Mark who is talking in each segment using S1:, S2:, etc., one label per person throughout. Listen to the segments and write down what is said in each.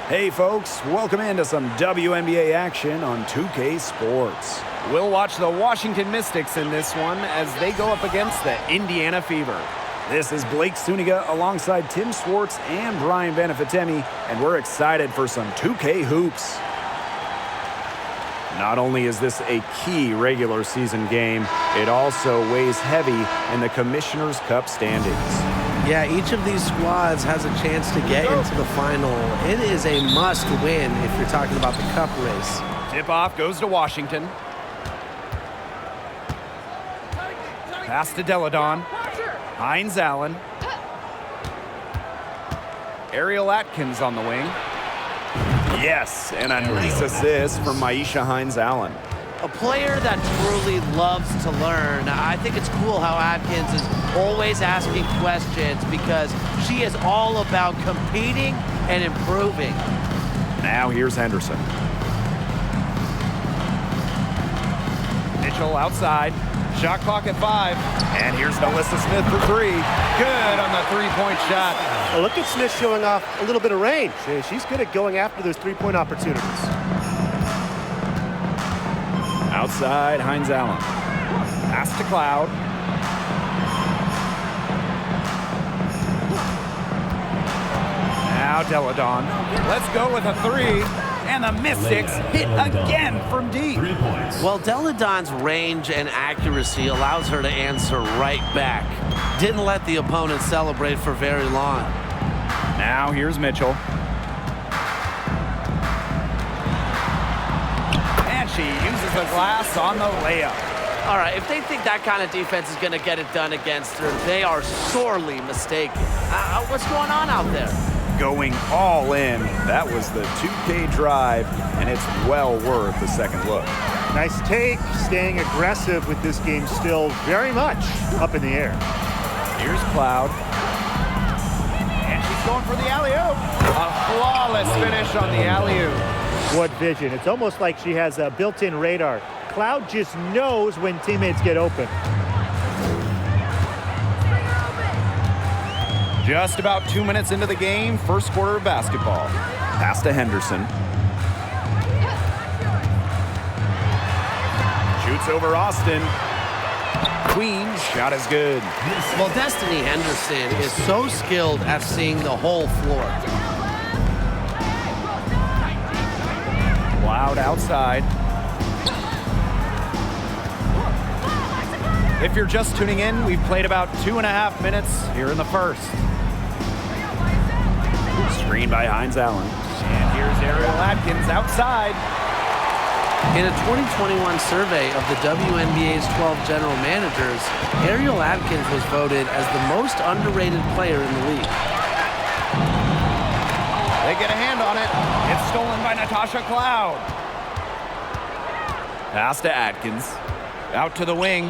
S1: Hey folks, welcome into some WNBA action on 2K Sports.
S2: We'll watch the Washington Mystics in this one as they go up against the Indiana Fever.
S1: This is Blake Suniga alongside Tim Swartz and Brian Benefitemi, and we're excited for some 2K hoops. Not only is this a key regular season game, it also weighs heavy in the Commissioner's Cup standings.
S3: Yeah, each of these squads has a chance to get into the final. It is a must-win if you're talking about the cup race.
S2: Tip-off goes to Washington. Pass to Deladon. Hines Allen. Ariel Atkins on the wing.
S1: Yes, and a nice assist from Maisha Hines Allen.
S4: A player that truly loves to learn. I think it's cool how Atkins is always asking questions because she is all about competing and improving.
S1: Now here's Henderson.
S2: Mitchell outside. Shot clock at 5.
S1: And here's Melissa Smith for 3.
S2: Good on the three-point shot.
S5: Well, look at Smith showing off a little bit of range. She's good at going after those three-point opportunities.
S1: Outside, Hines Allen.
S2: Pass to Cloud. Now Deladon. Let's go with a 3. And the Mystics hit again from deep.
S4: Well, Deladon's range and accuracy allows her to answer right back. Didn't let the opponent celebrate for very long.
S1: Now here's Mitchell.
S2: And she uses the glass on the layup.
S4: All right, if they think that kind of defense is going to get it done against her, they are sorely mistaken. What's going on out there?
S1: Going all in. That was the 2K drive, and it's well worth the second look.
S5: Nice take, staying aggressive with this game still very much up in the air.
S2: Here's Cloud. And she's going for the alley-oop. A flawless finish on the alley-oop.
S5: What vision. It's almost like she has a built-in radar. Cloud just knows when teammates get open.
S2: Just about 2 minutes into the game, first quarter of basketball.
S1: Pass to Henderson. Shoots over Austin. Queen shot is good.
S4: Well, Destiny Henderson is so skilled at seeing the whole floor.
S2: Cloud outside. If you're just tuning in, we've played about 2.5 minutes here in the first.
S1: Screen by Hines Allen.
S2: And here's Ariel Atkins outside.
S4: In a 2021 survey of the WNBA's 12 general managers, Ariel Atkins was voted as the most underrated player in the league.
S2: They get a hand on it. It's stolen by Natasha Cloud.
S1: Pass to Atkins.
S2: Out to the wing.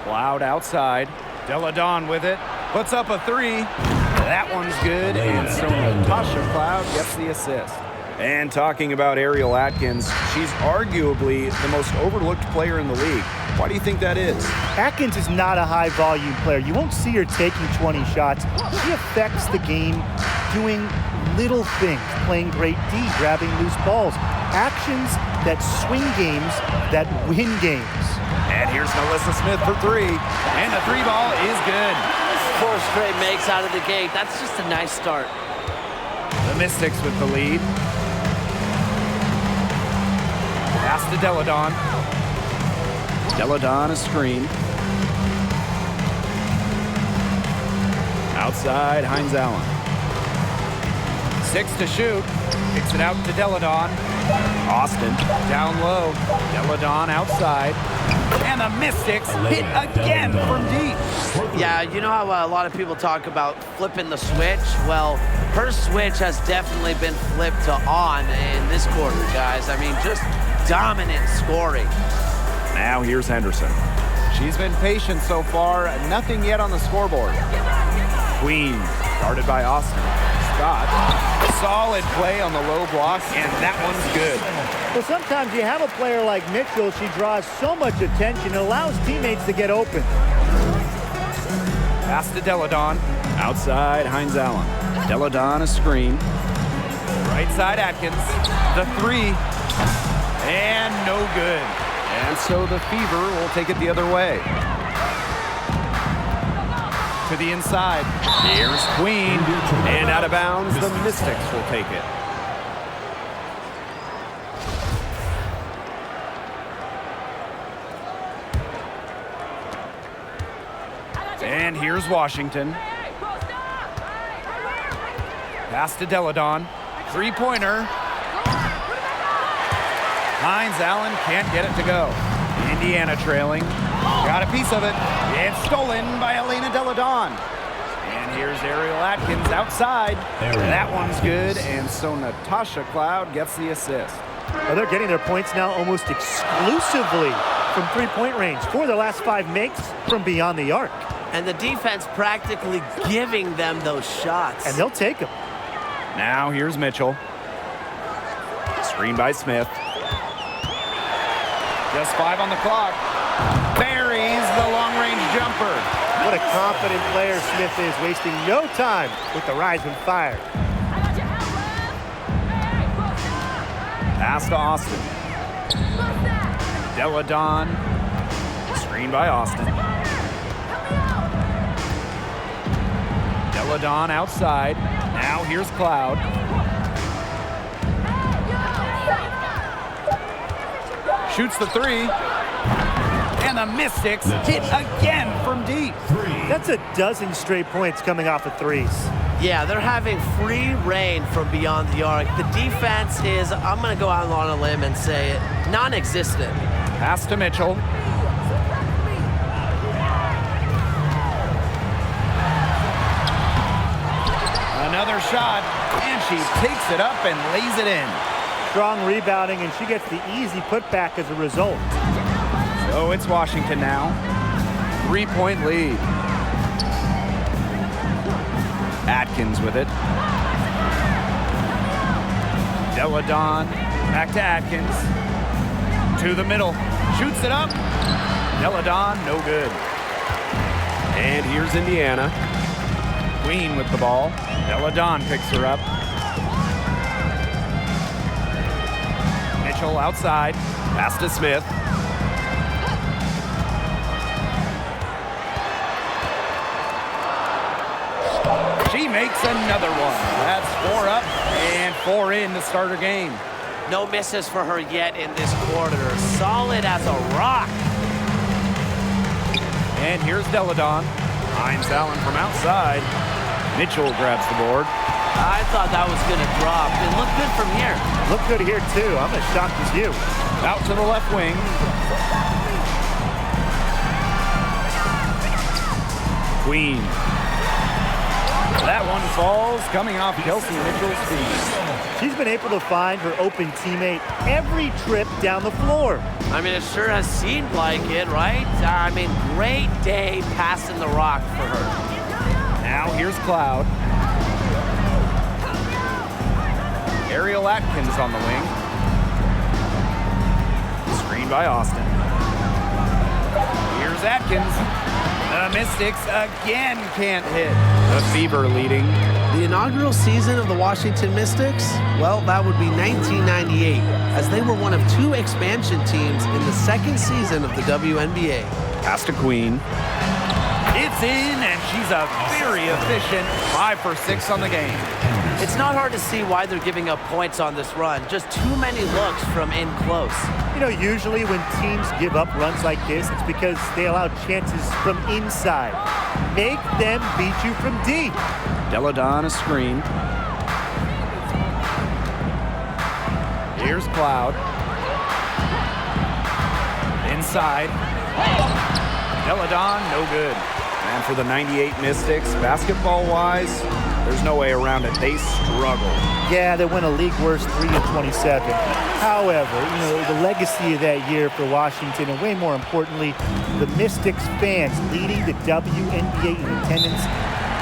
S2: Cloud outside. Deladon with it. Puts up a 3. That one's good. And so Natasha Cloud gets the assist.
S1: And talking about Ariel Atkins, she's arguably the most overlooked player in the league. Why do you think that is?
S5: Atkins is not a high-volume player. You won't see her taking 20 shots. She affects the game doing little things, playing great D, grabbing loose balls. Actions that swing games, that win games.
S1: And here's Melissa Smith for 3.
S2: And the 3 ball is good.
S4: 4 straight makes out of the gate. That's just a nice start.
S2: The Mystics with the lead. Pass to Deladon.
S1: Deladon a screen. Outside, Hines Allen.
S2: 6 to shoot. Kicks it out to Deladon.
S1: Austin.
S2: Down low. Deladon outside. And the Mystics hit again from deep.
S4: Yeah, you know how a lot of people talk about flipping the switch? Well, her switch has definitely been flipped to on in this quarter, guys. I mean, just dominant scoring.
S1: Now here's Henderson.
S2: She's been patient so far. Nothing yet on the scoreboard.
S1: Queen, guarded by Austin.
S2: Scott, solid play on the low block, and that one's good.
S5: Well, sometimes you have a player like Mitchell. She draws so much attention. It allows teammates to get open.
S2: Pass to Deladon.
S1: Outside, Heinz Allen. Deladon a screen.
S2: Right side, Atkins. The three. And no good. And so the Fever will take it the other way. To the inside. Here's Queen. And out of bounds, the Mystics will take it. And here's Washington. Pass to Deladon. Three-pointer. Heinz Allen can't get it to go. Indiana trailing. Got a piece of it. It's stolen by Elena Deladon. And here's Ariel Atkins outside. That one's good. And so Natasha Cloud gets the assist.
S5: Well, they're getting their points now almost exclusively from three-point range. 4 of their last 5 makes from beyond the arc.
S4: And the defense practically giving them those shots.
S5: And they'll take them.
S1: Now here's Mitchell. Screen by Smith.
S2: Just 5 on the clock. Buries the long-range jumper.
S5: What a confident player Smith is, wasting no time with the rise and fire.
S1: Pass to Austin. Deladon. Screen by Austin. Deladon outside. Now here's Cloud.
S2: Shoots the three. And the Mystics hit again from deep.
S5: That's a dozen straight points coming off of threes.
S4: Yeah, they're having free reign from beyond the arc. The defense is, I'm going to go out on a limb and say it, non-existent.
S2: Pass to Mitchell. Another shot, and she takes it up and lays it in.
S5: Strong rebounding, and she gets the easy putback as a result.
S2: So it's Washington now. 3-point lead. Atkins with it. Deladon back to Atkins. To the middle. Shoots it up. Deladon, no good.
S1: And here's Indiana.
S2: Queen with the ball. Deladon picks her up. Mitchell outside.
S1: Pass to Smith.
S2: She makes another one. That's 4 up and 4 in to start her game.
S4: No misses for her yet in this quarter. Solid as a rock.
S2: And here's Deladon. Heinz Allen from outside. Mitchell grabs the board.
S4: I thought that was going to drop. It looked good from here.
S5: Look good here, too. I'm as shocked as you.
S2: Out to the left wing. Queen. That one falls, coming off Kelsey Mitchell's feet.
S5: She's been able to find her open teammate every trip down the floor.
S4: I mean, it sure has seemed like it, right? I mean, great day passing the rock for her.
S2: Now here's Cloud. Ariel Atkins on the wing.
S1: Screen by Austin.
S2: Here's Atkins. The Mystics again can't hit.
S1: The Fever leading.
S3: The inaugural season of the Washington Mystics, well, that would be 1998, as they were one of 2 expansion teams in the second season of the WNBA.
S1: Pass to Queen.
S2: It's in, and she's a very efficient 5 for 6 on the game.
S4: It's not hard to see why they're giving up points on this run. Just too many looks from in close.
S5: You know, usually when teams give up runs like this, it's because they allow chances from inside. Make them beat you from deep.
S1: Deladon a screen.
S2: Here's Cloud. Inside. Deladon, no good.
S1: And for the 98 Mystics, basketball-wise, there's no way around it. They struggle.
S5: Yeah, they went a league worst 3 of 27. However, you know, the legacy of that year for Washington, and way more importantly, the Mystics fans leading the WNBA in attendance,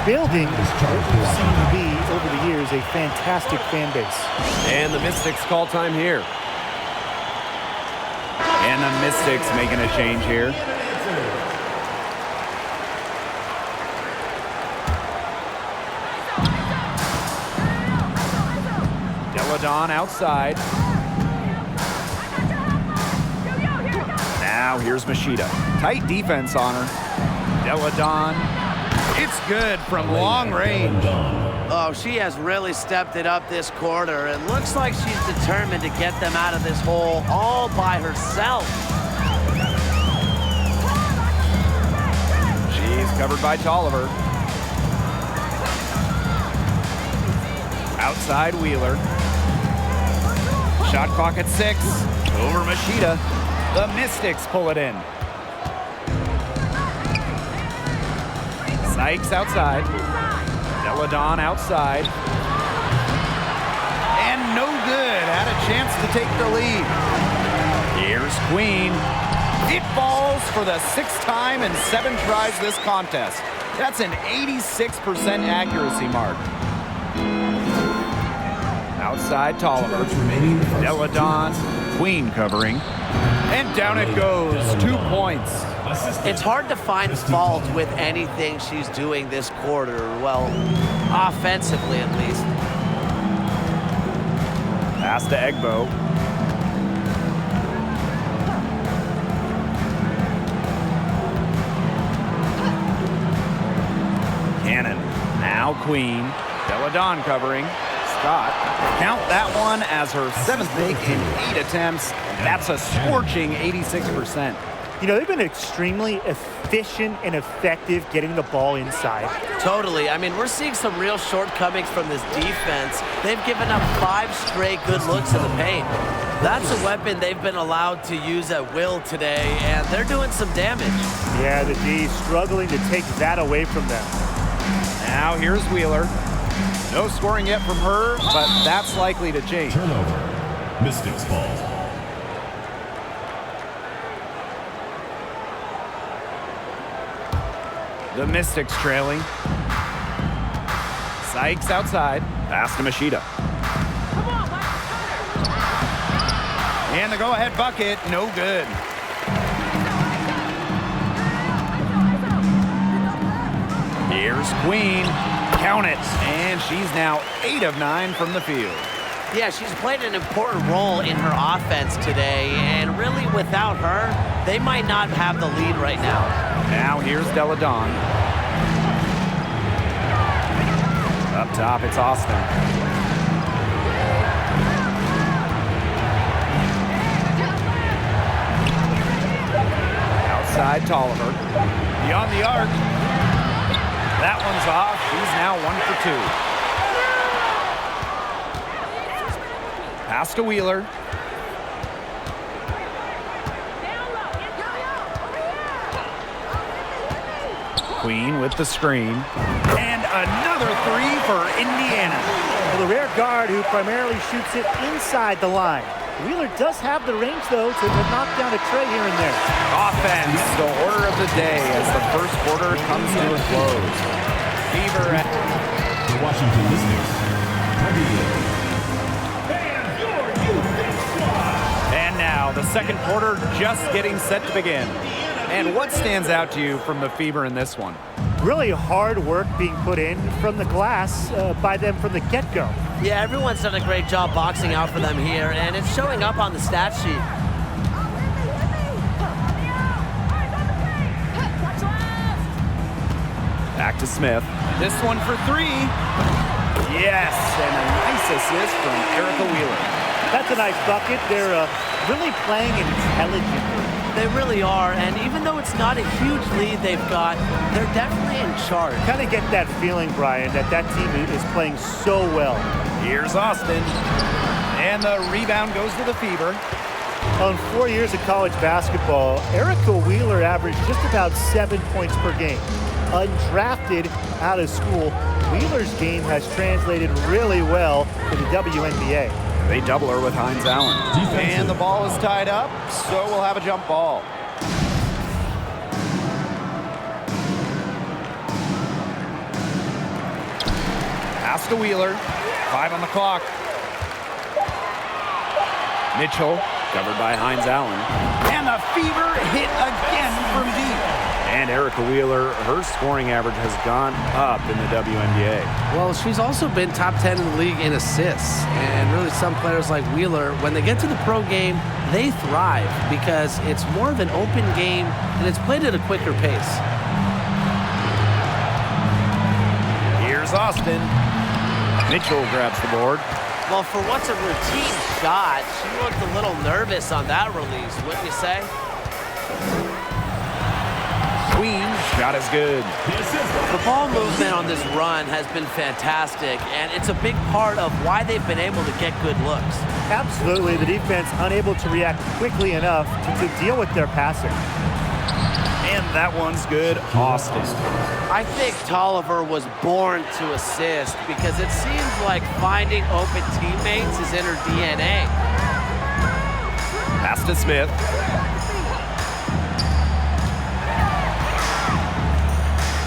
S5: building what seemed to be, over the years, a fantastic fan base.
S1: And the Mystics call time here.
S2: And the Mystics making a change here. Deladon outside. Now here's Machida. Tight defense on her. Deladon. It's good from long range.
S4: Oh, she has really stepped it up this quarter. It looks like she's determined to get them out of this hole all by herself.
S2: She's covered by Tolliver. Outside Wheeler. Shot clock at 6. Over Machida. The Mystics pull it in. Sykes outside. Deladon outside. And no good. Had a chance to take the lead. Here's Queen. It falls for the 6th time in 7 tries this contest. That's an 86% accuracy mark. Outside Tolliver. Deladon. Queen covering. And down it goes. 2 points.
S4: It's hard to find fault with anything she's doing this quarter. Well, offensively at least.
S1: Pass to Egbo. Cannon. Now Queen. Deladon covering. Scott.
S2: Count that one as her 7th make in 8 attempts. That's a scorching 86%.
S5: You know, they've been extremely efficient and effective getting the ball inside.
S4: Totally. I mean, we're seeing some real shortcomings from this defense. They've given up 5 straight good looks in the paint. That's a weapon they've been allowed to use at will today, and they're doing some damage.
S5: Yeah, the D struggling to take that away from them.
S2: Now here's Wheeler. No scoring yet from her, but that's likely to change.
S6: Turnover. Mystics ball.
S2: The Mystics trailing. Sykes outside.
S1: Pass to Machida.
S2: And the go-ahead bucket, no good. Here's Queen. Count it. And she's now 8 of 9 from the field.
S4: Yeah, she's played an important role in her offense today, and really without her, they might not have the lead right now.
S2: Now here's Deladon.
S1: Up top, it's Austin.
S2: Outside Tolliver. Beyond the arc. That one's off. She's now 1 for 2. Pass to Wheeler. Queen with the screen. And another 3 for Indiana.
S5: Well, the rare guard who primarily shoots it inside the line. Wheeler does have the range, though, to knock down a tray here and there.
S2: Offense, the order of the day as the first quarter comes to a close. Fever at
S6: The Washington Mystics.
S2: And now the second quarter just getting set to begin. And what stands out to you from the Fever in this one?
S5: Really hard work being put in from the glass by them from the get-go.
S4: Yeah, everyone's done a great job boxing out for them here, and it's showing up on the stat sheet.
S1: Back to Smith.
S2: This one for 3. Yes, and a nice assist from Erica Wheeler.
S5: That's a nice bucket. They're really playing intelligently.
S4: They really are, and even though it's not a huge lead they've got, they're definitely in charge.
S5: Kind of get that feeling, Brian, that team is playing so well.
S2: Here's Austin. And the rebound goes to the Fever.
S5: On 4 years of college basketball, Erica Wheeler averaged just about 7 points per game. Undrafted out of school, Wheeler's game has translated really well to the WNBA.
S1: They double her with Hines Allen.
S2: And the ball is tied up, so we'll have a jump ball. Pass to Wheeler. 5 on the clock. Mitchell.
S1: Covered by Hines Allen.
S2: And the Fever hit again from deep.
S1: And Erica Wheeler, her scoring average has gone up in the WNBA.
S3: Well, she's also been top 10 in the league in assists. And really some players like Wheeler, when they get to the pro game, they thrive because it's more of an open game and it's played at a quicker pace.
S2: Here's Austin. Mitchell grabs the board.
S4: Well, for what's a routine shot, she looked a little nervous on that release, wouldn't you say?
S2: Queen, shot is good.
S4: The ball movement on this run has been fantastic, and it's a big part of why they've been able to get good looks.
S5: Absolutely, the defense unable to react quickly enough to deal with their passing.
S2: And that one's good. Austin.
S4: I think Tolliver was born to assist because it seems like finding open teammates is in her DNA.
S2: Pass to Smith.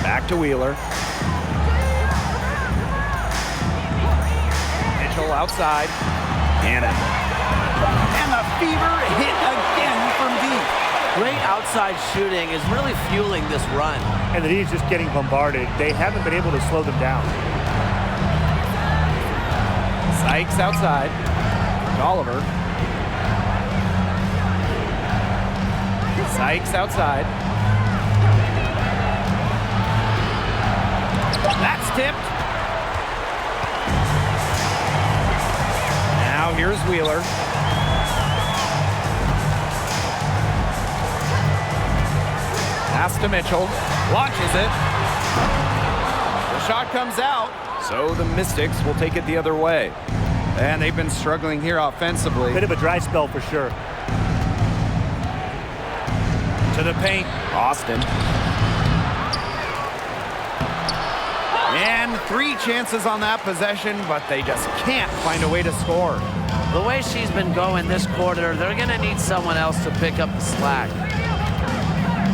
S2: Back to Wheeler. Mitchell outside. Cannon. And the fever hit again from deep.
S4: Great outside shooting is really fueling this run.
S5: And the D's just getting bombarded. They haven't been able to slow them down.
S2: Sykes outside. Tolliver. Sykes outside. That's tipped. Now here's Wheeler. Pass to Mitchell. Launches it. The shot comes out. So the Mystics will take it the other way. And they've been struggling here offensively.
S5: Bit of a dry spell for sure.
S2: To the paint. Austin. And 3 chances on that possession, but they just can't find a way to score.
S4: The way she's been going this quarter, they're going to need someone else to pick up the slack.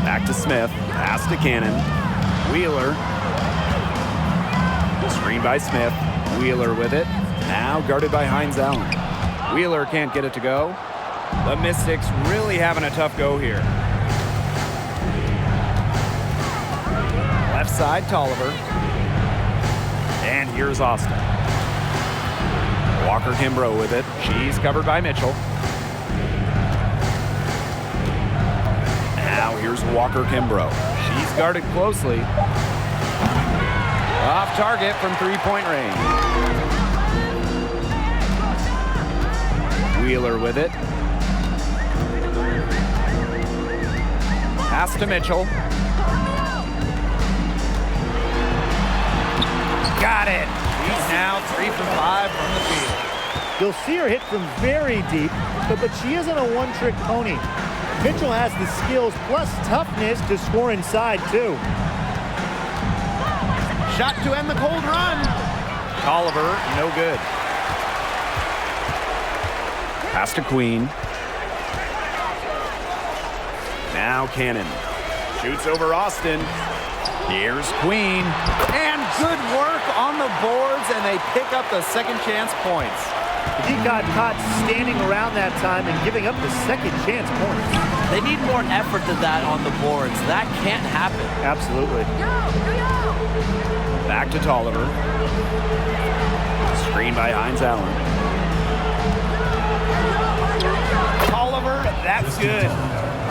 S1: Back to Smith. Pass to Cannon. Wheeler. Screen by Smith. Wheeler with it. Now guarded by Hines Allen.
S2: Wheeler can't get it to go. The Mystics really having a tough go here. Left side, Tolliver. And here's Austin. Walker Kimbrough with it. She's covered by Mitchell. Now here's Walker Kimbrough. She's guarded closely. Off target from 3-point range. Wheeler with it. Pass to Mitchell. Got it. He's now 3 for 5 from the field.
S5: You'll see her hit from very deep, but she isn't a one-trick pony. Mitchell has the skills plus toughness to score inside, too.
S2: Shot to end the cold run. Tolliver, no good. Pass to Queen. Now Cannon. Shoots over Austin. Here's Queen. And good work on the boards, and they pick up the second chance points.
S5: He got caught standing around that time and giving up the second chance points.
S4: They need more effort than that on the boards. That can't happen.
S5: Absolutely.
S2: Back to Tolliver. Screen by Hines Allen. Tolliver, that's good.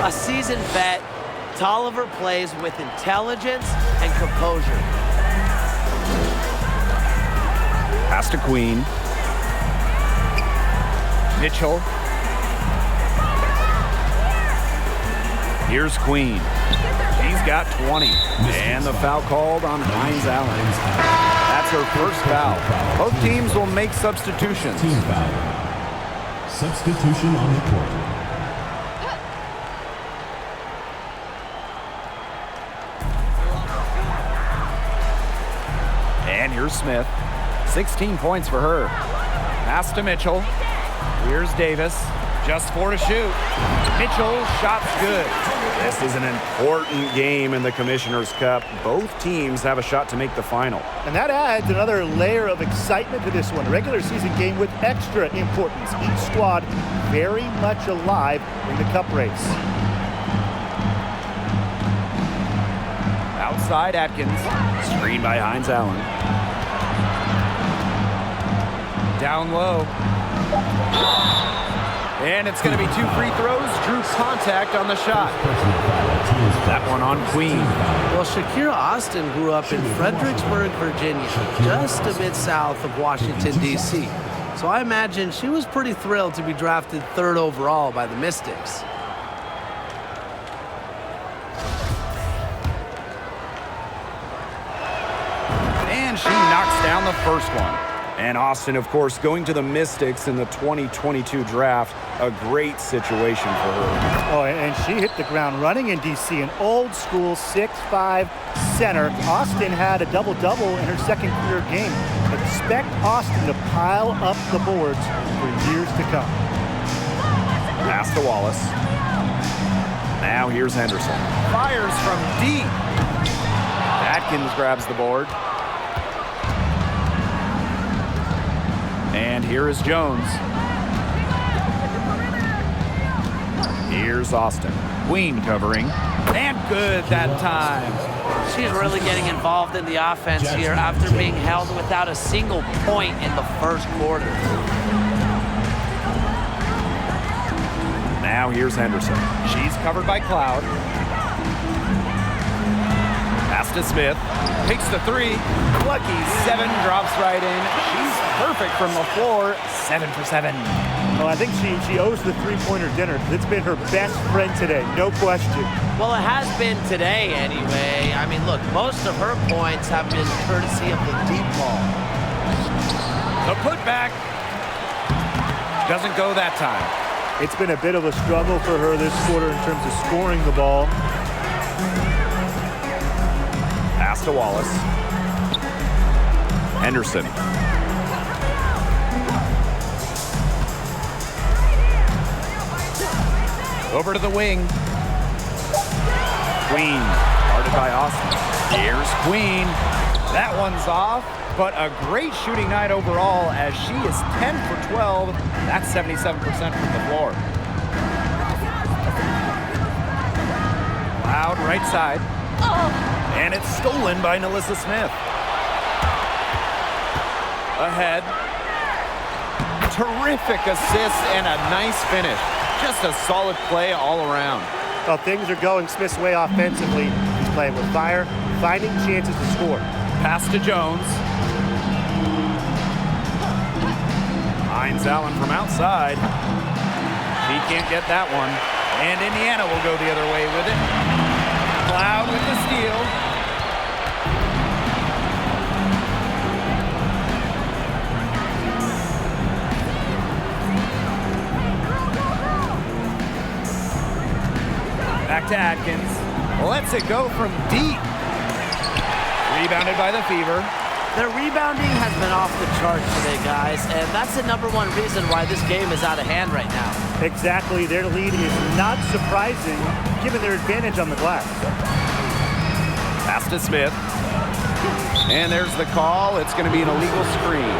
S4: A seasoned vet, Tolliver plays with intelligence and composure.
S2: Pass to Queen. Mitchell. Here's Queen. He's got 20. And the foul called on Hines Allen. That's her first foul. Both teams will make substitutions.
S6: Team foul. Substitution on the court.
S2: And here's Smith. 16 points for her. Pass to Mitchell. Here's Davis. Just 4 to shoot. Mitchell, shot's good.
S1: This is an important game in the Commissioner's Cup. Both teams have a shot to make the final.
S5: And that adds another layer of excitement to this one. A regular season game with extra importance. Each squad very much alive in the cup race.
S2: side, Atkins.
S1: Screen by Hines Allen.
S2: Down low. And it's going to be 2 free throws. Drew contact on the shot.
S1: That one on Queen.
S3: Well, Shakira Austin grew up in Fredericksburg, Virginia, just a bit south of Washington, D.C. So I imagine she was pretty thrilled to be drafted 3rd overall by the Mystics.
S2: And she knocks down the first one.
S1: And Austin, of course, going to the Mystics in the 2022 draft. A great situation for her.
S5: Oh, and she hit the ground running in D.C. An old school 6'5" center. Austin had a double-double in her second career game. Expect Austin to pile up the boards for years to come.
S1: Pass to Wallace. Now here's Henderson.
S2: Fires from deep. Atkins grabs the board.
S1: And here is Jones. Here's Austin. Queen covering.
S2: And good that time.
S4: She's really getting involved in the offense here after being held without a single point in the first quarter.
S1: Now here's Henderson.
S2: She's covered by Cloud. Pass to Smith. Takes the 3. Lucky 7 drops right in. She's perfect from the floor. 7 for 7.
S5: Well, I think she owes the three-pointer dinner because it's been her best friend today, no question.
S4: Well, it has been today anyway. I mean, look, most of her points have been courtesy of the deep ball.
S2: The putback doesn't go that time.
S5: It's been a bit of a struggle for her this quarter in terms of scoring the ball.
S1: Pass to Wallace. Henderson.
S2: Over to the wing.
S1: Queen. Guarded by Austin.
S2: Here's Queen. That one's off, but a great shooting night overall as she is 10 for 12. That's 77% from the floor. Loud right side. And it's stolen by Nalissa Smith. Ahead. Terrific assist and a nice finish. Just a solid play all around.
S5: Well, things are going Smith's way offensively. He's playing with fire, finding chances to score.
S2: Pass to Jones.
S1: Hines Allen from outside.
S2: He can't get that one. And Indiana will go the other way with it. Cloud with the steal. Back to Atkins. Lets it go from deep. Rebounded by the Fever.
S4: Their rebounding has been off the charts today, guys, and that's the #1 reason why this game is out of hand right now.
S5: Exactly. Their lead is not surprising given their advantage on the glass.
S2: Pass to Smith. And there's the call. It's going to be an illegal screen.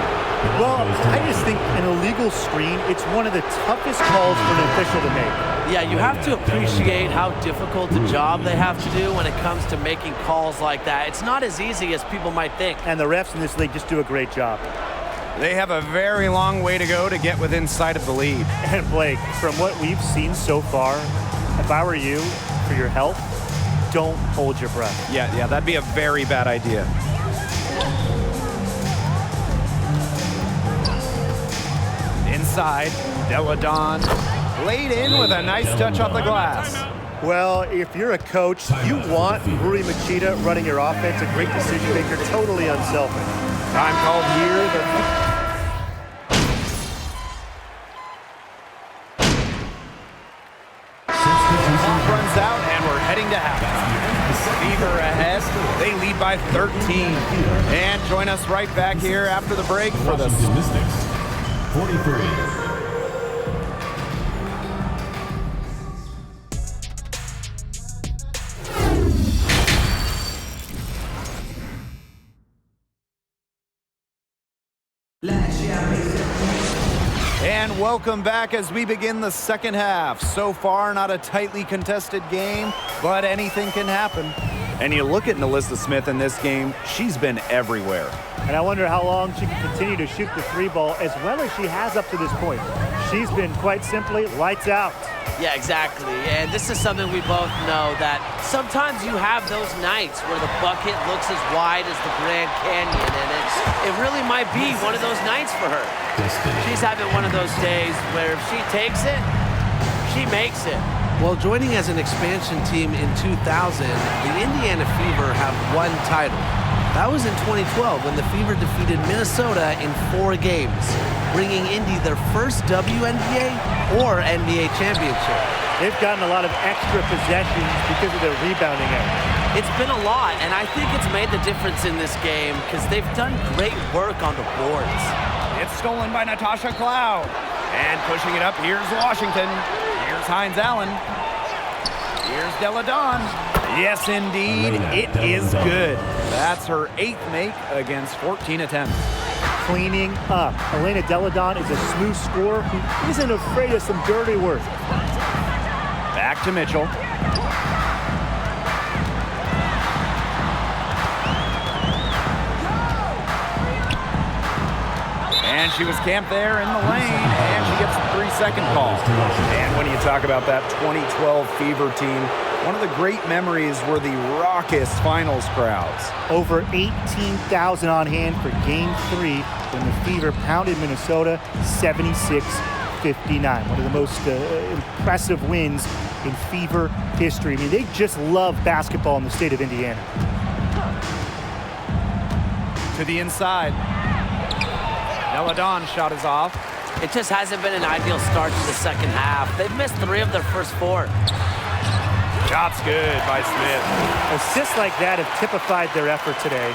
S5: Well, I just think an illegal screen, it's one of the toughest calls for an official to make.
S4: Yeah, you have to appreciate how difficult the job they have to do when it comes to making calls like that. It's not as easy as people might think.
S5: And the refs in this league just do a great job.
S2: They have a very long way to go to get within sight of the lead.
S5: And Blake, from what we've seen so far, if I were you, for your health, don't hold your breath.
S2: Yeah, that'd be a very bad idea. Inside, Deladon laid in with a nice touch off the glass.
S5: Well, if you're a coach, you want Rui Machida running your offense, a great decision maker, totally unselfish.
S2: Time called here. Clock runs out, and we're heading to halftime. Fever ahead. They lead by 13. And join us right back here after the break for the
S6: Washington Mystics, 43.
S2: And welcome back as we begin the second half. So far, not a tightly contested game, but anything can happen.
S1: And you look at Nalissa Smith in this game, she's been everywhere.
S5: And I wonder how long she can continue to shoot the three ball as well as she has up to this point. She's been quite simply lights out.
S4: Yeah, exactly. And this is something we both know, that sometimes you have those nights where the bucket looks as wide as the Grand Canyon, and it really might be one of those nights for her. She's having one of those days where if she takes it, she makes it.
S3: Well, joining as an expansion team in 2000, the Indiana Fever have one title. That was in 2012 when the Fever defeated Minnesota in 4 games, bringing Indy their first WNBA or NBA championship.
S5: They've gotten a lot of extra possessions because of their rebounding effort.
S4: It's been a lot, and I think it's made the difference in this game because they've done great work on the boards.
S2: It's stolen by Natasha Cloud. And pushing it up, here's Washington. Here's Hines Allen. Here's Delle Donne. Yes, indeed, it is good. That's her 8th make against 14 attempts.
S5: Cleaning up. Elena Delle Donne is a smooth scorer who isn't afraid of some dirty work.
S2: Back to Mitchell. And she was camped there in the lane, and she gets a 3-second call.
S1: And when you talk about that 2012 Fever team, one of the great memories were the raucous finals crowds.
S5: Over 18,000 on hand for Game 3 when the Fever pounded Minnesota 76-59. One of the most impressive wins in Fever history. I mean, they just love basketball in the state of Indiana.
S2: To the inside. Delle Donne shot is off.
S4: It just hasn't been an ideal start to the second half. They've missed 3 of their first 4.
S2: Shot's good by Smith.
S5: Assists like that have typified their effort today.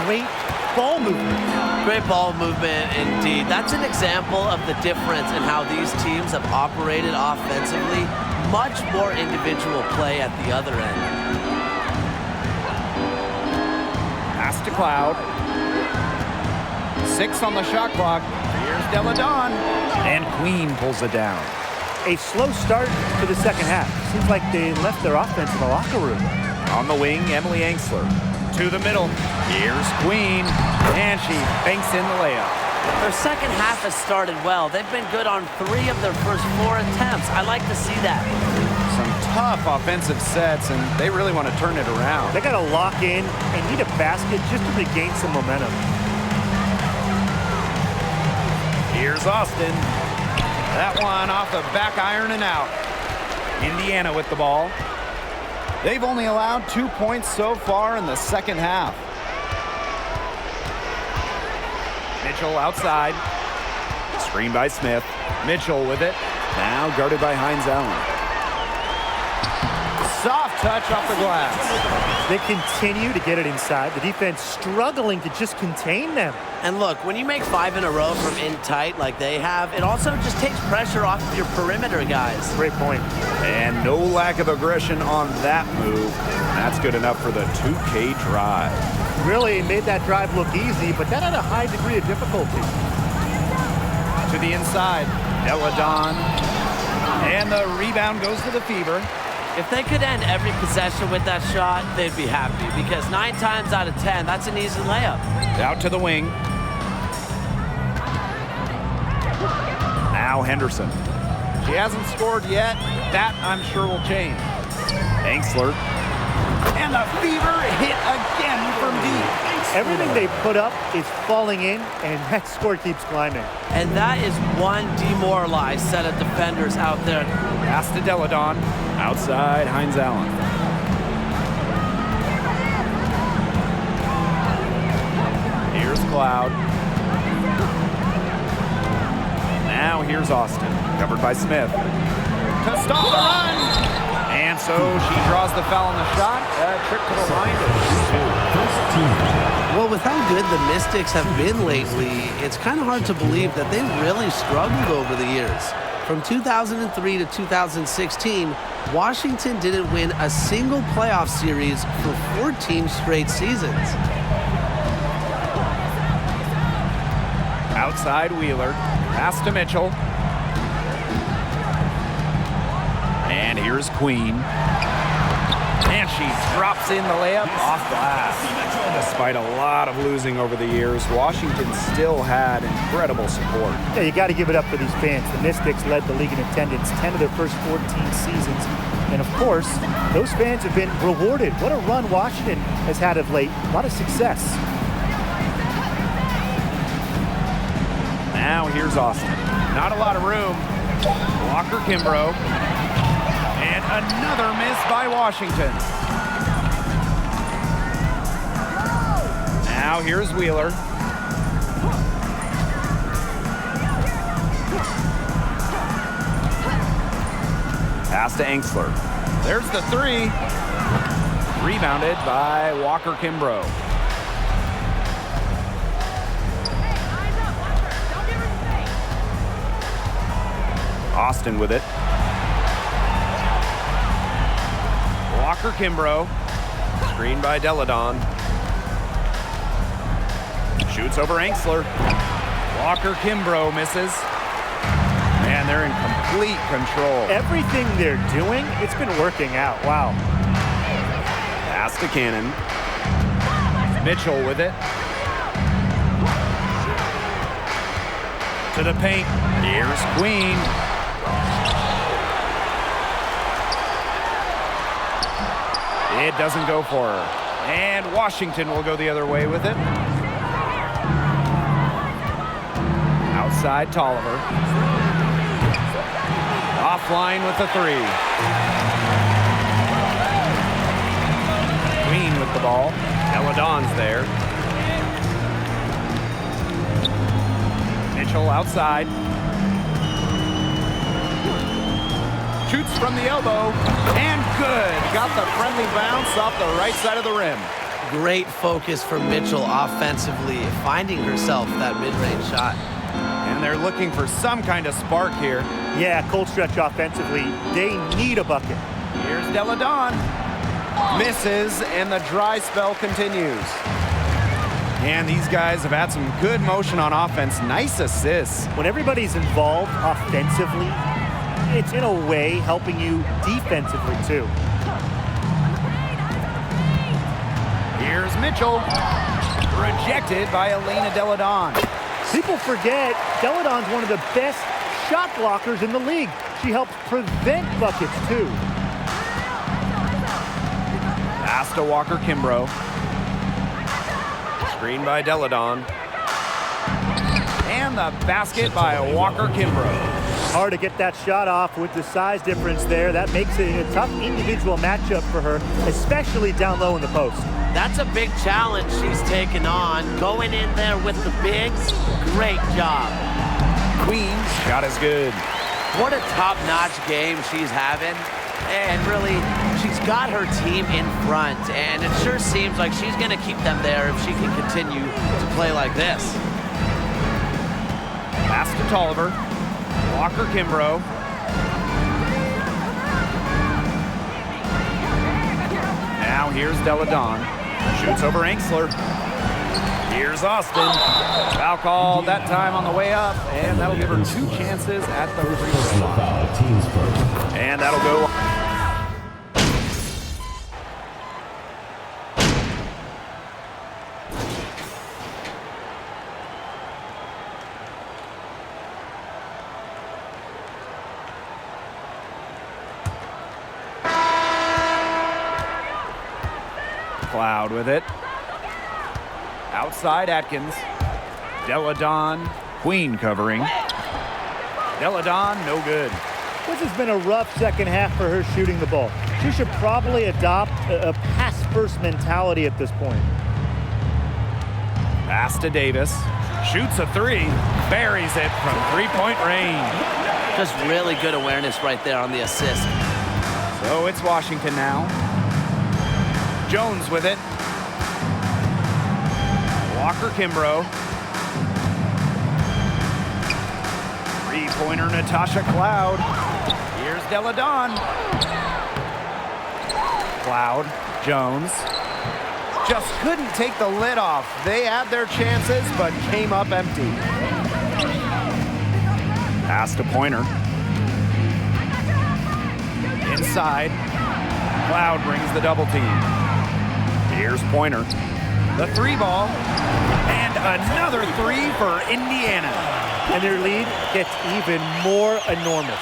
S5: Great ball movement.
S4: Great ball movement indeed. That's an example of the difference in how these teams have operated offensively. Much more individual play at the other end.
S2: Pass to Cloud. 6 on the shot clock. Here's Delle Donne. And Queen pulls it down.
S5: A slow start to the second half. Seems like they left their offense in the locker room.
S1: On the wing, Emily Angsler.
S2: To the middle. Here's Queen. And she banks in the layup.
S4: Their second half has started well. They've been good on 3 of their first 4 attempts. I like to see that.
S2: Some tough offensive sets, and they really want to turn it around.
S5: They got to lock in and need a basket just to regain some momentum.
S2: Here's Austin. That one off the back iron and out. Indiana with the ball. They've only allowed 2 points so far in the second half. Mitchell outside.
S1: Screen by Smith.
S2: Mitchell with it.
S1: Now guarded by Hines Allen.
S2: Soft touch off the glass.
S5: They continue to get it inside. The defense struggling to just contain them.
S4: And look, when you make 5 in a row from in tight like they have, it also just takes pressure off of your perimeter guys.
S5: Great point.
S1: And no lack of aggression on that move. That's good enough for the 2K drive.
S5: Really made that drive look easy, but that had a high degree of difficulty.
S2: To the inside. Delle Donne. And the rebound goes to the Fever.
S4: If they could end every possession with that shot, they'd be happy because 9 times out of 10, that's an easy layup.
S2: Out to the wing.
S1: Now Henderson.
S2: She hasn't scored yet. That, I'm sure, will change.
S1: Angsler.
S2: And the Fever hit again from deep.
S5: Everything they put up is falling in, and that score keeps climbing.
S4: And that is one demoralized set of defenders out there.
S2: Pass to Delle Donne.
S1: Outside, Hines Allen.
S2: Here's Cloud.
S1: Now here's Austin. Covered by Smith.
S2: To stop the run. And so she draws the foul on the shot. A trip to the line to shoot 2.
S3: Well, with how good the Mystics have been lately, it's kind of hard to believe that they really struggled over the years. From 2003 to 2016, Washington didn't win a single playoff series for 14 straight seasons.
S2: Outside Wheeler. Pass to Mitchell. And here's Queen. And she drops in the layup off glass.
S1: Despite a lot of losing over the years, Washington still had incredible support.
S5: Yeah, you got to give it up for these fans. The Mystics led the league in attendance 10 of their first 14 seasons. And of course, those fans have been rewarded. What a run Washington has had of late. A lot of success.
S2: Now here's Austin. Not a lot of room. Walker Kimbrough. And another miss by Washington. Now here's Wheeler. Pass to Engstler. There's the three. Rebounded by Walker Kimbrough. Austin with it. Walker Kimbrough. Screen by Deladon. Shoots over Engstler. Walker Kimbrough misses. Man, they're in complete control.
S5: Everything they're doing, it's been working out. Wow.
S2: Pass to Cannon. Mitchell with it. To the paint. Here's Queen. It doesn't go for her. And Washington will go the other way with it. Outside Tolliver. Offline with the three. Queen with the ball. Deladon's there. Mitchell outside. Shoots from the elbow. And good. Got the friendly bounce off the right side of the rim.
S4: Great focus from Mitchell offensively, finding herself that mid-range shot.
S2: And they're looking for some kind of spark here.
S5: Yeah, cold stretch offensively. They need a bucket.
S2: Here's Deladon. Misses, and the dry spell continues. And these guys have had some good motion on offense. Nice assists.
S5: When everybody's involved offensively, it's in a way helping you defensively too.
S2: Here's Mitchell. Rejected by Elena Deladon.
S5: People forget Deladon's one of the best shot blockers in the league. She helps prevent buckets too.
S2: Pass to Walker Kimbrough. Screen by Deladon. And the basket by Walker Kimbrough.
S5: Hard to get that shot off with the size difference there. That makes it a tough individual matchup for her, especially down low in the post.
S4: That's a big challenge she's taken on. Going in there with the bigs, great job.
S2: Queen's shot is good.
S4: What a top-notch game she's having. And really, she's got her team in front. And it sure seems like she's going to keep them there if she can continue to play like this.
S2: Pass to Tolliver. Walker Kimbrough. Now here's Deladon. Shoots over Engstler. Here's Austin. Foul call that time on the way up, and that'll give her 2 chances at the free throw line. And that'll go. Cloud with it. Outside Atkins. Deladon. Queen covering. Deladon, no good.
S5: This has been a rough second half for her shooting the ball. She should probably adopt a pass-first mentality at this point.
S2: Pass to Davis. Shoots a three. Buries it from three-point range.
S4: Just really good awareness right there on the assist.
S2: So it's Washington now. Jones with it. Walker Kimbrough. Three-pointer Natasha Cloud. Here's Deladon. Cloud. Jones. Just couldn't take the lid off. They had their chances, but came up empty. Pass to Pointer. Inside. Cloud brings the double team. Here's Pointer. The 3-ball. And another 3 for Indiana.
S5: And their lead gets even more enormous.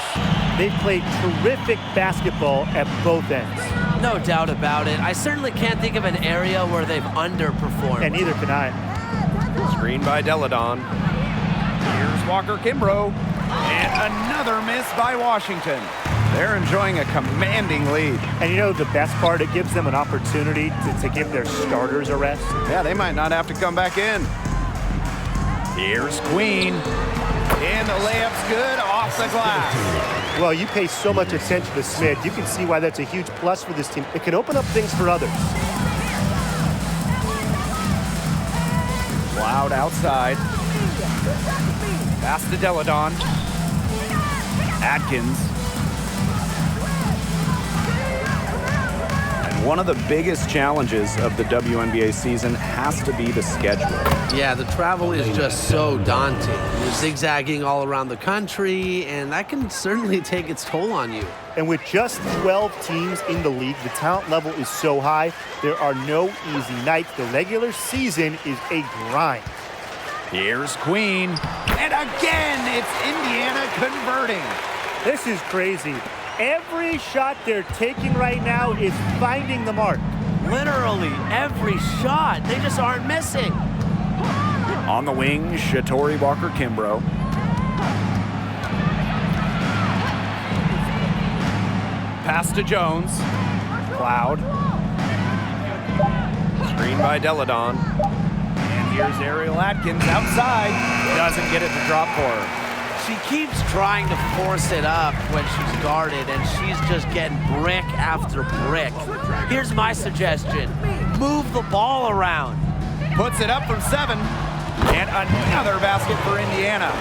S5: They've played terrific basketball at both ends.
S4: No doubt about it. I certainly can't think of an area where they've underperformed.
S5: And neither can I.
S2: Screen by Deladon. Here's Walker Kimbrough. And another miss by Washington. They're enjoying a commanding lead.
S5: And you know the best part? It gives them an opportunity to give their starters a rest.
S2: Yeah, they might not have to come back in. Here's Queen. And the layup's good off the glass.
S5: Well, you pay so much attention to Smith. You can see why that's a huge plus for this team. It can open up things for others.
S2: Cloud outside. Pass to Deladon. Atkins. And one of the biggest challenges of the WNBA season has to be the schedule.
S3: Yeah, the travel is just so daunting. You're zigzagging all around the country, and that can certainly take its toll on you.
S5: And with just 12 teams in the league, the talent level is so high, there are no easy nights. The regular season is a grind.
S2: Here's Queen. And again, it's Indiana converting.
S5: This is crazy. Every shot they're taking right now is finding the mark.
S4: Literally every shot. They just aren't missing.
S2: On the wing, Shatori Walker Kimbrough. Pass to Jones. Cloud. Screen by Deladon. And here's Ariel Atkins outside. Doesn't get it to drop for her.
S4: She keeps trying to force it up when she's guarded, and she's just getting brick after brick. Here's my suggestion. Move the ball around.
S2: Puts it up from 7. And another basket for Indiana.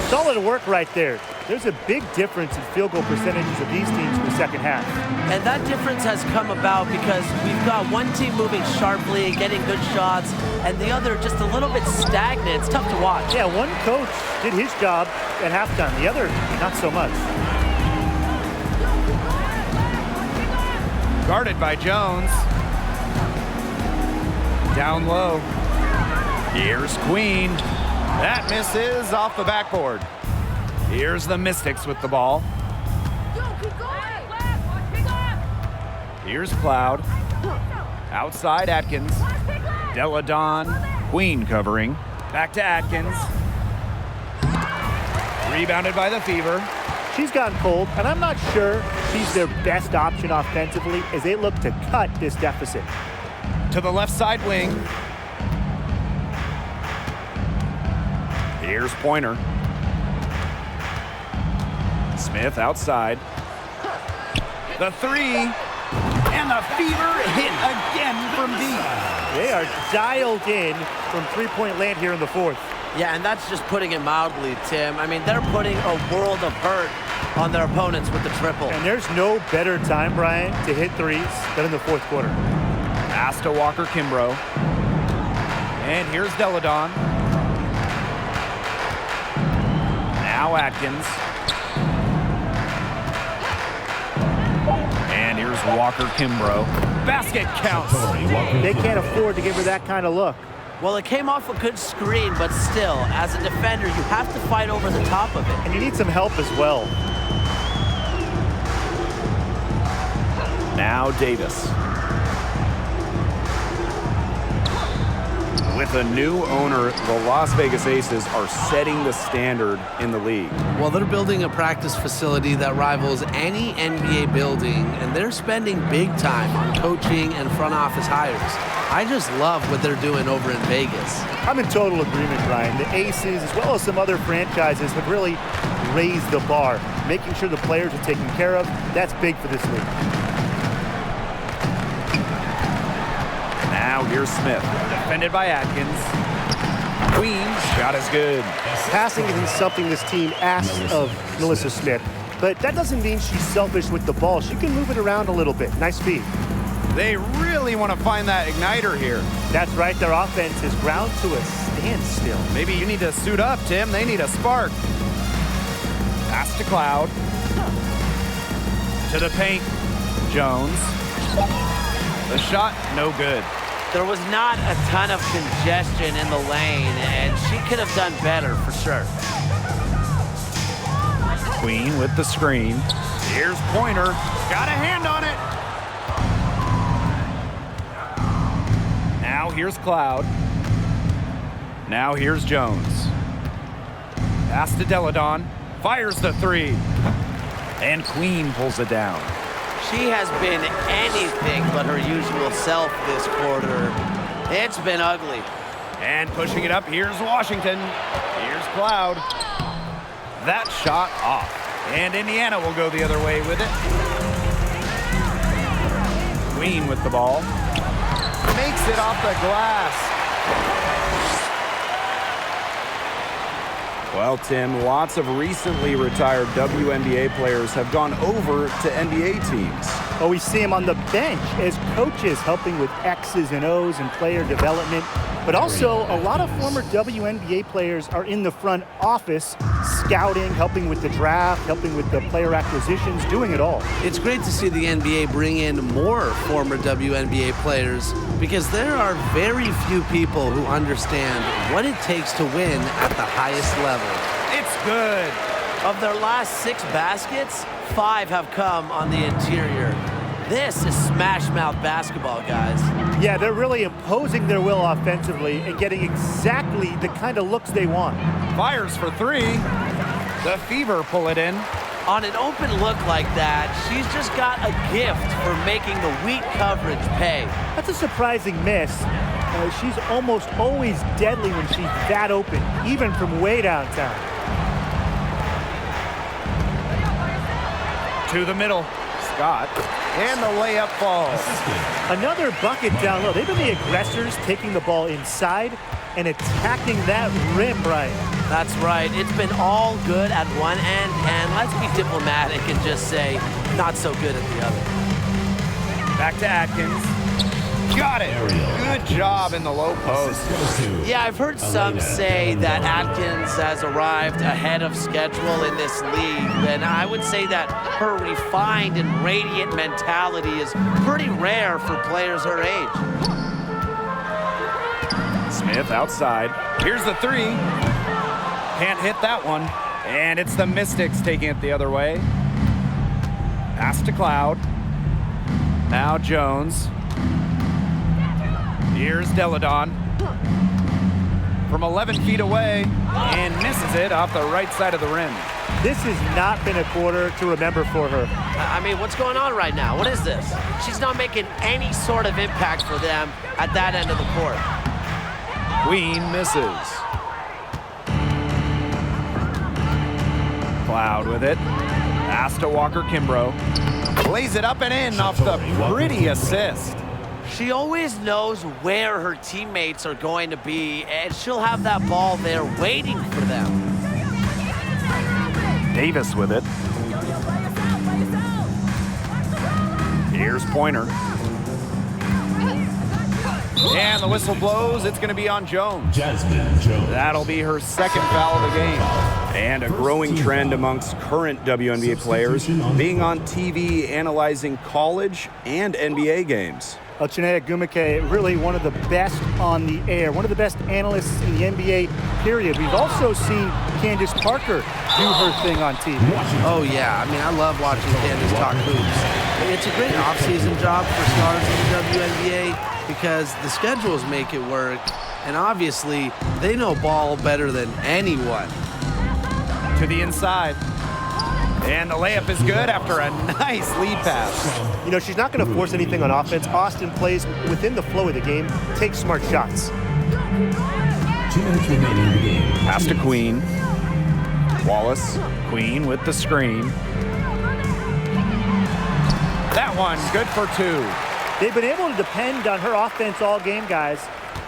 S5: Solid work right there. There's a big difference in field goal percentages of these teams in the second half.
S4: And that difference has come about because we've got one team moving sharply and getting good shots, and the other just a little bit stagnant. It's tough to watch.
S5: Yeah, one coach did his job at halftime. The other, not so much.
S2: Guarded by Jones. Down low. Here's Queen. That misses off the backboard. Here's the Mystics with the ball. Here's Cloud. Outside Atkins. Deladon. Queen covering. Back to Atkins. Rebounded by the Fever.
S5: She's gotten cold, and I'm not sure she's their best option offensively as they look to cut this deficit.
S2: To the left side wing. Here's Pointer. Smith outside. The 3. And the Fever hit again from deep.
S5: They are dialed in from three-point land here in the fourth.
S4: Yeah, and that's just putting it mildly, Tim. I mean, they're putting a world of hurt on their opponents with the triple.
S5: And there's no better time, Brian, to hit threes than in the fourth quarter.
S2: Pass to Walker Kimbrough. And here's Deladon. Now Atkins. And here's Walker Kimbrough. Basket counts.
S5: They can't afford to give her that kind of look.
S4: Well, it came off a good screen, but still, as a defender, you have to fight over the top of it.
S5: And you need some help as well.
S1: Now Davis. With a new owner, the Las Vegas Aces are setting the standard in the league.
S3: Well, they're building a practice facility that rivals any NBA building, and they're spending big time on coaching and front office hires. I just love what they're doing over in Vegas.
S5: I'm in total agreement, Brian. The Aces, as well as some other franchises, have really raised the bar. Making sure the players are taken care of, that's big for this league.
S2: Now here's Smith. Defended by Atkins. Queen's shot is good.
S5: Passing isn't something this team asks of Melissa Smith, but that doesn't mean she's selfish with the ball. She can move it around a little bit. Nice speed.
S2: They really want to find that igniter here.
S5: That's right. Their offense is ground to a standstill.
S2: Maybe you need to suit up, Tim. They need a spark. Pass to Cloud. To the paint. Jones. The shot, no good.
S4: There was not a ton of congestion in the lane, and she could have done better for sure.
S2: Queen with the screen. Here's Pointer. Got a hand on it. Now here's Cloud. Now here's Jones. Pass to Deladon. Fires the three. And Queen pulls it down.
S4: She has been anything but her usual self this quarter. It's been ugly.
S2: And pushing it up, here's Washington. Here's Cloud. That shot off. And Indiana will go the other way with it. Queen with the ball. Makes it off the glass.
S1: Well, Tim, lots of recently retired WNBA players have gone over to NBA teams.
S5: Oh, we see him on the bench as coaches helping with X's and O's and player development. But also, a lot of former WNBA players are in the front office, scouting, helping with the draft, helping with the player acquisitions, doing it all.
S3: It's great to see the NBA bring in more former WNBA players because there are very few people who understand what it takes to win at the highest level.
S2: It's good.
S4: Of their last 6 baskets, 5 have come on the interior. This is smash mouth basketball, guys.
S5: Yeah, they're really imposing their will offensively and getting exactly the kind of looks they want.
S2: Fires for three. The Fever pull it in.
S4: On an open look like that, she's just got a gift for making the weak coverage pay.
S5: That's a surprising miss. She's almost always deadly when she's that open, even from way downtown.
S2: To the middle. Scott. And the layup falls.
S5: Another bucket down low. They've been the aggressors taking the ball inside and attacking that rim, Brian.
S4: That's right. It's been all good at one end, and let's be diplomatic and just say not so good at the other.
S2: Back to Atkins. Got it. Good job in the low post.
S4: Yeah, I've heard some say that Atkins has arrived ahead of schedule in this league, and I would say that her refined and radiant mentality is pretty rare for players her age.
S2: Smith outside. Here's the three. Can't hit that one. And it's the Mystics taking it the other way. Pass to Cloud. Now Jones. Here's Deladon. From 11 feet away. And misses it off the right side of the rim.
S5: This has not been a quarter to remember for her.
S4: I mean, what's going on right now? What is this? She's not making any sort of impact for them at that end of the court.
S2: Queen misses. Cloud with it. Pass to Walker Kimbrough. Lays it up and in off the pretty assist.
S4: She always knows where her teammates are going to be, and she'll have that ball there waiting for them.
S2: Davis with it. Here's Pointer. And the whistle blows. It's going to be on Jones.
S6: Jasmine Jones.
S2: That'll be her second foul of the game.
S1: And a growing trend amongst current WNBA players being on TV analyzing college and NBA games.
S5: Chiney Ogwumike, really one of the best on the air, one of the best analysts in the NBA, period. We've also seen Candace Parker do her thing on TV.
S3: Oh, yeah. I mean, I love watching Candace talk hoops. It's a great offseason job for stars in the WNBA because the schedules make it work, and obviously, they know ball better than anyone.
S2: To the inside. And the layup is good after a nice lead pass.
S5: You know, she's not going to force anything on offense. Austin plays within the flow of the game, takes smart shots.
S6: 2 minutes remaining in the game.
S2: Pass to Queen. Wallace. Queen with the screen. That one, good for 2.
S5: They've been able to depend on her offense all game, guys.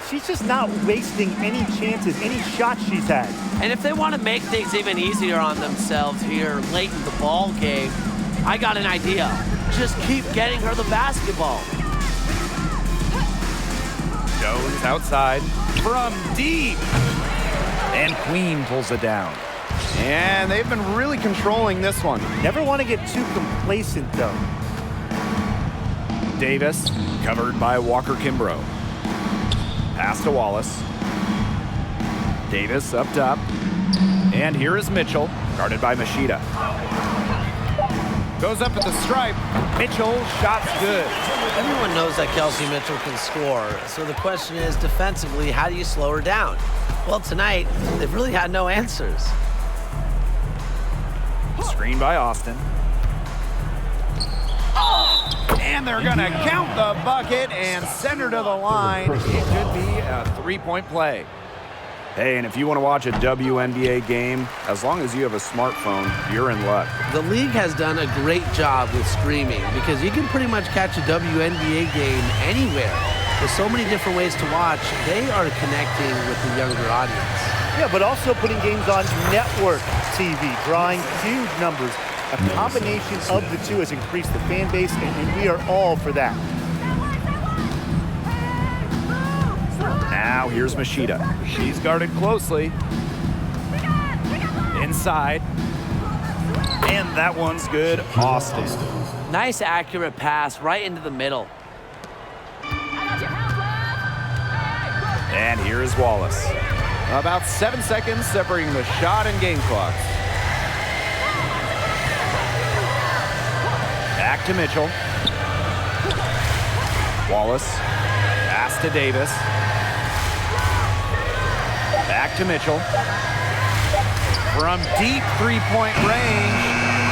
S5: She's just not wasting any chances, any shots she's had.
S4: And if they want to make things even easier on themselves here late in the ball game, I got an idea. Just keep getting her the basketball.
S2: Jones outside from deep. And Queen pulls it down. And they've been really controlling this one.
S5: Never want to get too complacent, though.
S2: Davis, covered by Walker Kimbrough. Pass to Wallace. Davis up top. And here is Mitchell, guarded by Machida. Goes up at the stripe. Mitchell, shot's good.
S4: Everyone knows that Kelsey Mitchell can score. So the question is, defensively, how do you slow her down? Well, tonight, they've really had no answers.
S2: Screen by Austin. And they're going to count the bucket and send her to the line. It could be a three-point play. Hey, and if you want to watch a WNBA game, as long as you have a smartphone, you're in luck.
S3: The league has done a great job with streaming because you can pretty much catch a WNBA game anywhere. There's so many different ways to watch. They are connecting with the younger audience.
S5: Yeah, but also putting games on network TV, drawing huge numbers. A combination of the two has increased the fan base, and we are all for that.
S2: Now here's Machida. She's guarded closely. Inside. And that one's good. Austin.
S4: Nice, accurate pass right into the middle.
S2: And here is Wallace. About 7 seconds separating the shot and game clock. Back to Mitchell. Wallace. Pass to Davis. Back to Mitchell. From deep three-point range.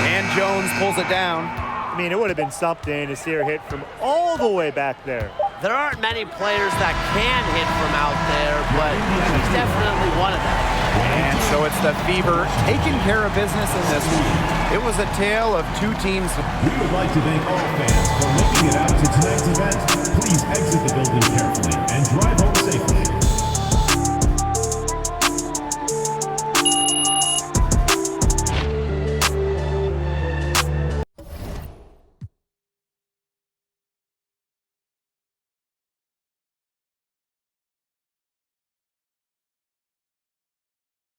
S2: And Jones pulls it down.
S5: I mean, it would have been something to see her hit from all the way back there.
S4: There aren't many players that can hit from out there, but she's definitely one of them.
S2: And so it's the Fever taking care of business in this one. It was a tale of two teams.
S6: We would like to thank all fans for making it out to tonight's event. Please exit the building carefully.